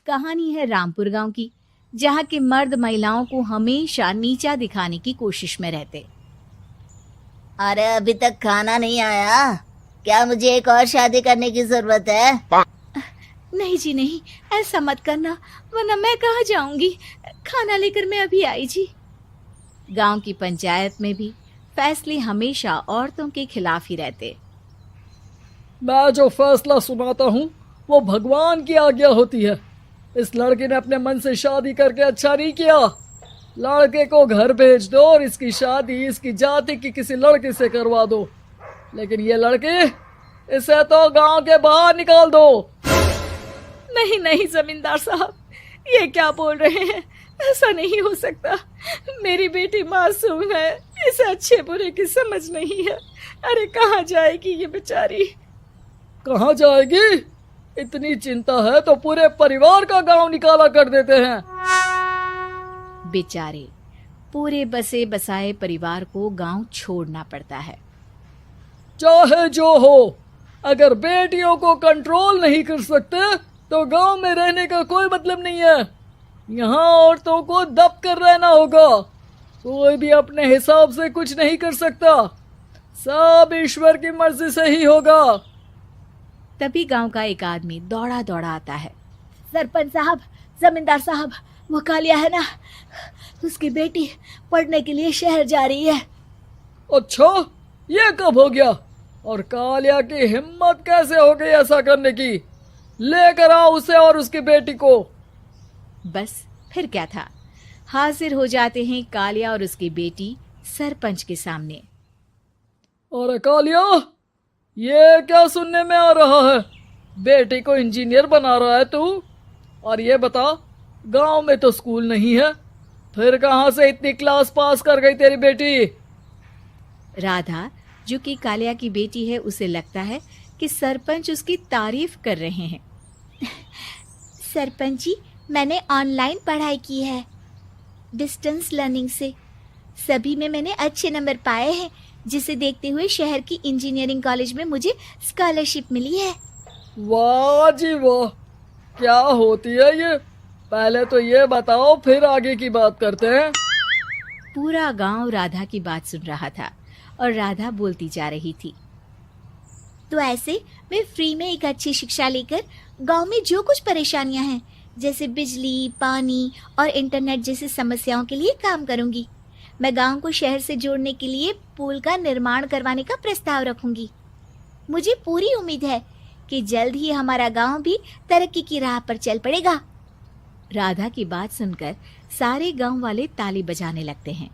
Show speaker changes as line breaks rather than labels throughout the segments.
कहानी है रामपुर गांव की, जहां के मर्द महिलाओं को हमेशा नीचा दिखाने की कोशिश में रहते।
अरे अभी तक खाना नहीं आया, क्या मुझे एक और शादी करने की जरूरत है?
नहीं जी नहीं, ऐसा मत करना, वरना मैं कहाँ जाऊंगी। खाना लेकर मैं अभी आई जी। गांव की पंचायत में भी फैसले हमेशा औरतों के खिलाफ ही रहते।
मैं जो फैसला सुनाता हूँ वो भगवान की आज्ञा होती है। इस लड़के ने अपने मन से शादी करके अच्छा नहीं किया। लड़के को घर भेज दो और इसकी शादी इसकी जाति की किसी लड़के से करवा दो, लेकिन ये लड़की, इसे तो गांव के बाहर निकाल दो।
नहीं नहीं जमींदार साहब, ये क्या बोल रहे हैं? ऐसा नहीं हो सकता। मेरी बेटी मासूम है, इसे अच्छे बुरे की समझ नहीं है। अरे कहाँ जाएगी ये बेचारी?
कहाँ जाएगी? इतनी चिंता है तो पूरे परिवार का गांव निकाला कर देते हैं।
बेचारे पूरे बसे बसाए परिवार को गांव छोड़ना पड़ता है।
चाहे जो हो, अगर बेटियों को कंट्रोल नहीं कर सकते तो गांव में रहने का कोई मतलब नहीं है। यहाँ औरतों को दब कर रहना होगा। कोई भी अपने हिसाब से कुछ नहीं कर सकता, सब ईश्वर की मर्जी से ही होगा।
तभी गांव का एक आदमी दौड़ा दौड़ा आता है। सरपंच साहब, जमींदार साहब, वो कालिया है ना, उसकी बेटी पढ़ने के लिए शहर जा रही है।
अच्छा, ये कब हो गया? और कालिया की हिम्मत कैसे हो गई ऐसा करने की? लेकर आओ उसे और उसकी बेटी को।
बस फिर क्या था, हाजिर हो जाते हैं कालिया और उसकी बेटी सरपंच के सामने।
अरे कालिया, ये क्या सुनने में आ रहा है? बेटी को इंजीनियर बना रहा है तू? और ये बता, गांव में तो स्कूल नहीं है, फिर कहां से इतनी क्लास पास कर गई तेरी बेटी?
राधा, जो कि कालिया की बेटी है, उसे लगता है कि सरपंच उसकी तारीफ कर रहे हैं। सरपंच जी, मैंने ऑनलाइन पढ़ाई की है, डिस्टेंस लर्निंग से। सभी में मैंने अच्छे नंबर पाए हैं, जिसे देखते हुए शहर की इंजीनियरिंग कॉलेज में मुझे स्कॉलरशिप मिली है।
वाह जी वाह, क्या होती है ये? पहले तो ये बताओ, फिर आगे की बात करते हैं।
पूरा गांव राधा की बात सुन रहा था और राधा बोलती जा रही थी। तो ऐसे मैं फ्री में एक अच्छी शिक्षा लेकर गांव में जो कुछ परेशानियां हैं, जैसे बिजली, पानी और इंटरनेट जैसी समस्याओं के लिए काम करूंगी। मैं गांव को शहर से जोड़ने के लिए पुल का निर्माण करवाने का प्रस्ताव रखूंगी। मुझे पूरी उम्मीद है कि जल्द ही हमारा गांव भी तरक्की की राह पर चल पड़ेगा। राधा की बात सुनकर सारे गांव वाले ताली बजाने लगते हैं।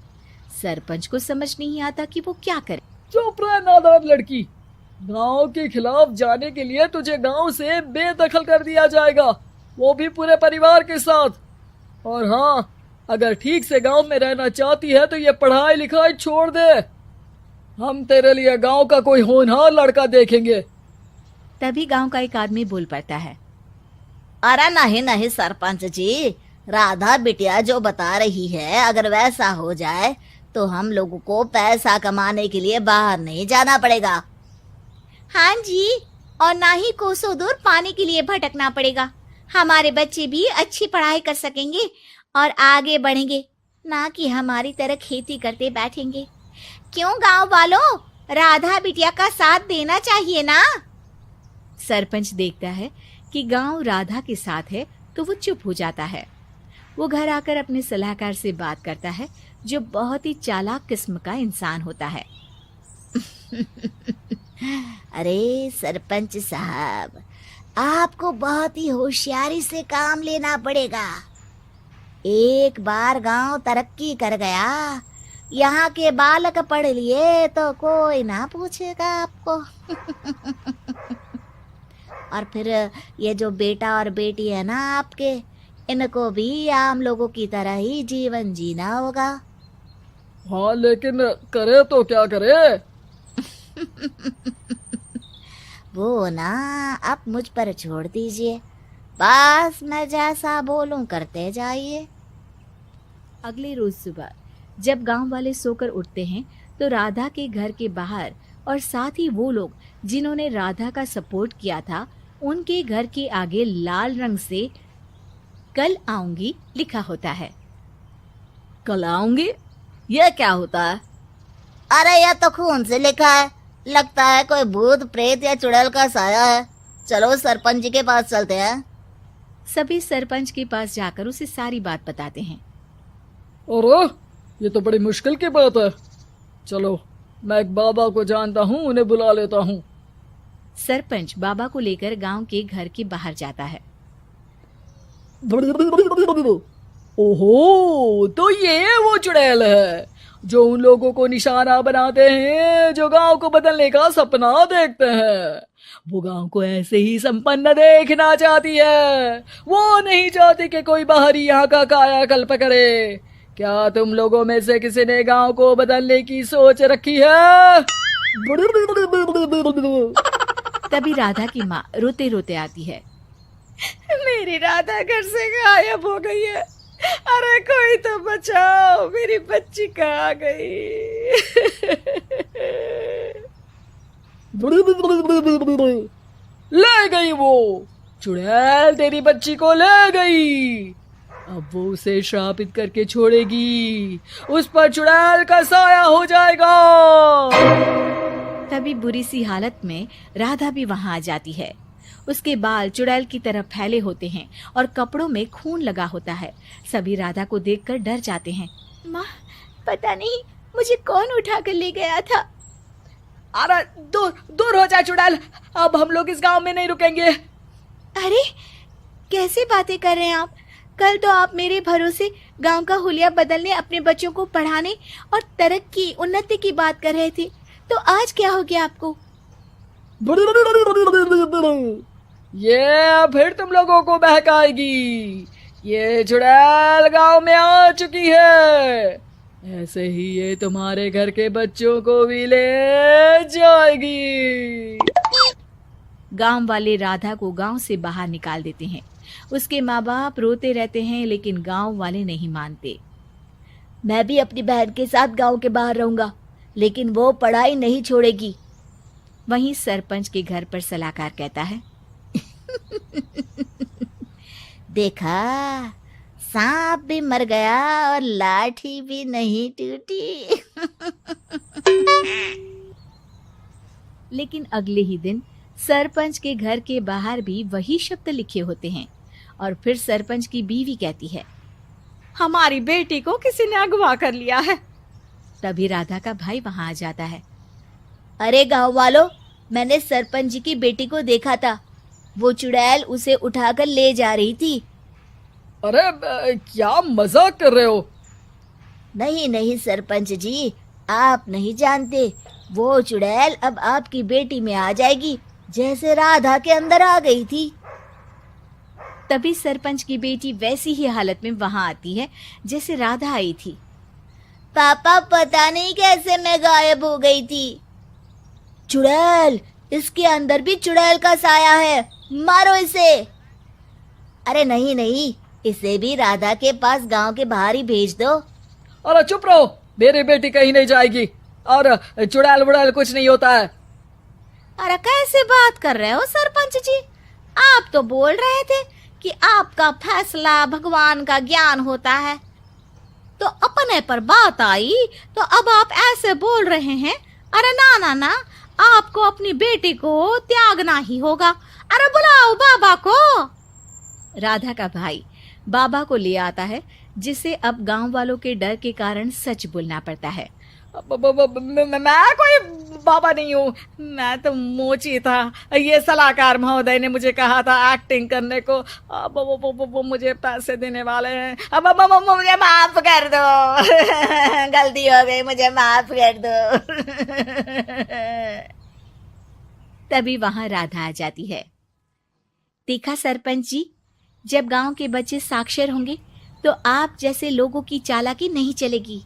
सरपंच को समझ नहीं आता कि वो क्या करे।
चुप रह नादान लड़की, गांव के खिलाफ जाने के लिए तुझे गांव से बेदखल कर दिया जाएगा, वो भी पूरे परिवार के साथ। और हाँ, अगर ठीक से गांव में रहना चाहती है तो ये पढ़ाई लिखाई छोड़ दे। हम तेरे लिए गांव का कोई होनहार लड़का देखेंगे।
तभी गांव का एक आदमी बोल पड़ता है।
अरे नहीं नहीं सरपंच जी, राधा बिटिया जो बता रही है, अगर वैसा हो जाए तो हम लोगों को पैसा कमाने के लिए बाहर नहीं जाना पड़ेगा। हाँ जी, और ना ही कोसों दूर पानी के लिए भटकना पड़ेगा। हमारे बच्चे भी अच्छी पढ़ाई कर सकेंगे और आगे बढ़ेंगे, ना कि हमारी तरह खेती करते बैठेंगे। क्यों गांव वालों, राधा बिटिया का साथ देना चाहिए ना।
सरपंच देखता है कि गांव राधा के साथ है तो वो चुप हो जाता है। वो घर आकर अपने सलाहकार से बात करता है, जो बहुत ही चालाक किस्म का इंसान होता है।
अरे सरपंच साहब, आपको बहुत ही होशियारी से काम लेना पड़ेगा। एक बार गांव तरक्की कर गया, यहाँ के बालक पढ़ लिए तो कोई ना पूछेगा आपको। और फिर ये जो बेटा और बेटी है ना आपके, इनको भी आम लोगों की तरह ही जीवन जीना होगा।
हाँ, लेकिन करे तो क्या करे?
वो ना आप मुझ पर छोड़ दीजिए, बस मैं जैसा बोलूं करते जाइए।
अगले रोज सुबह जब गांव वाले सोकर उठते हैं तो राधा के घर के बाहर और साथ ही वो लोग जिन्होंने राधा का सपोर्ट किया था, उनके घर के आगे लाल रंग से कल आऊंगी लिखा होता है।
कल आऊंगी, यह क्या होता है? अरे यह तो खून से लिखा है, लगता है कोई भूत प्रेत या चुड़ैल का साया है। चलो सरपंच जी के पास चलते हैं।
सभी सरपंच के पास जाकर उसे सारी बात बताते हैं।
अरे ये तो बड़ी मुश्किल की बात है। चलो मैं एक बाबा को जानता हूँ, उन्हें बुला लेता हूँ।
सरपंच बाबा को लेकर गांव के घर के बाहर जाता है।
ओहो, तो ये वो चुड़ैल है जो उन लोगों को निशाना बनाते हैं जो गांव को बदलने का सपना देखते हैं। वो गांव को ऐसे ही संपन्न देखना चाहती है, वो नहीं चाहती कि कोई बाहरी यहाँ का कायाकल्प करे। क्या तुम लोगों में से किसी ने गांव को बदलने की सोच रखी है?
तभी राधा की माँ रोते रोते आती है। मेरी राधा घर से गायब हो गई है। अरे कोई तो बचाओ, मेरी बच्ची कहाँ गई?
ले गई वो चुड़ैल, तेरी बच्ची को ले गई। अब वो उसे श्रापित करके छोड़ेगी, उस पर चुड़ैल का साया हो जाएगा।
तभी बुरी सी हालत में राधा भी वहां आ जाती है। उसके बाल चुड़ैल की तरह फैले होते हैं और कपड़ों में खून लगा होता है। सभी राधा को देखकर डर जाते हैं। माँ, पता नहीं मुझे कौन उठा कर ले गया था।
अरे दूर दूर हो जा चुड़ैल, अब हम लोग इस गांव में नहीं रुकेंगे।
अरे कैसे बातें कर रहे हैं आप? कल तो आप मेरे भरोसे गांव का हुलिया बदलने, अपने बच्चों को पढ़ाने और तरक्की उन्नति की बात कर रहे थे, तो आज क्या हो गया आपको?
ये फिर तुम लोगों को बहकाएगी। ये चुड़ैल गांव में आ चुकी है, ऐसे ही ये तुम्हारे घर के बच्चों को भी ले जाएगी।
गांव वाले राधा को गांव से बाहर निकाल देते हैं। उसके माँ बाप रोते रहते हैं, लेकिन गांव वाले नहीं मानते।
मैं भी अपनी बहन के साथ गांव के बाहर रहूंगा, लेकिन वो पढ़ाई नहीं छोड़ेगी।
वहीं सरपंच के घर पर सलाहकार कहता है।
देखा, सांप भी मर गया और लाठी भी नहीं टूटी।
लेकिन अगले ही दिन सरपंच के घर के बाहर भी वही शब्द लिखे होते हैं। और फिर सरपंच की बीवी कहती है, हमारी बेटी को किसी ने अगवा कर लिया है। तभी राधा का भाई वहां आ जाता है।
अरे गांव वालों, मैंने सरपंच जी की बेटी को देखा था। वो चुड़ैल उसे उठाकर ले जा रही थी।
अरे क्या मजाक कर रहे हो?
नहीं नहीं सरपंच जी, आप नहीं जानते। वो चुड़ैल अब आपकी बेटी में आ जाएगी, जैसे राधा के अंदर आ गई थी।
तभी सरपंच की बेटी वैसी ही हालत में वहां आती है जैसे राधा आई थी।
पापा, पता नहीं कैसे मैं गायब हो गई थी। चुड़ैल, इसके अंदर भी चुड़ैल का साया है, मारो इसे। अरे नहीं नहीं, इसे भी राधा के पास गांव के बाहर ही भेज दो।
अरे चुप रहो, मेरी बेटी कहीं नहीं जाएगी और चुड़ैल वुड़ैल कुछ नहीं होता है।
अरे कैसे बात कर रहे हो सरपंच जी? आप तो बोल रहे थे कि आपका फैसला भगवान का ज्ञान होता है, तो अपने पर बात आई तो अब आप ऐसे बोल रहे हैं। अरे ना ना ना, आपको अपनी बेटी को त्यागना ही होगा। अरे बुलाओ बाबा को। राधा का भाई बाबा को ले आता है, जिसे अब गांव वालों के डर के कारण सच बोलना पड़ता है।
मैं कोई बाबा नहीं हूँ, मैं तो मोची था। ये सलाहकार महोदय ने मुझे कहा था एक्टिंग करने को। अब वो मुझे पैसे देने वाले हैं। अब मुझे माफ कर दो।
गलती हो गई, मुझे माफ कर दो।
तभी वहां राधा आ जाती है। देखा सरपंच जी, जब गांव के बच्चे साक्षर होंगे तो आप जैसे लोगों की चालाकी नहीं चलेगी।